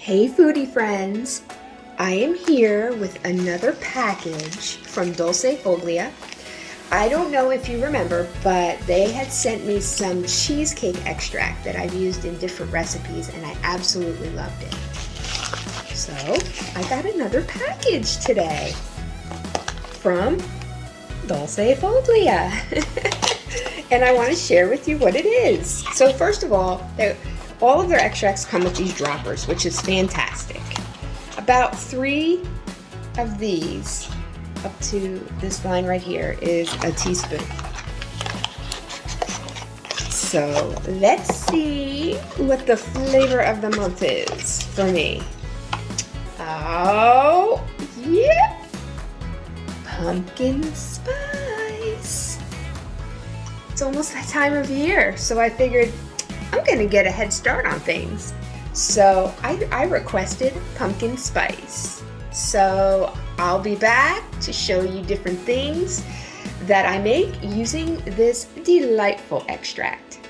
Hey foodie friends, I am here with another package from Dolce Foglia. I don't know if you remember, but they had sent me some cheesecake extract that I've used in different recipes and I absolutely loved it. So I got another package today from Dolce Foglia. And I want to share with you what it is. So first of all of their extracts come with these droppers, which is fantastic. About 3 of these, up to this line right here, is a teaspoon. So let's see what the flavor of the month is for me. Oh, yeah! Pumpkin spice. It's almost that time of year, so I figured I'm gonna get a head start on things. So I requested pumpkin spice. So I'll be back to show you different things that I make using this delightful extract.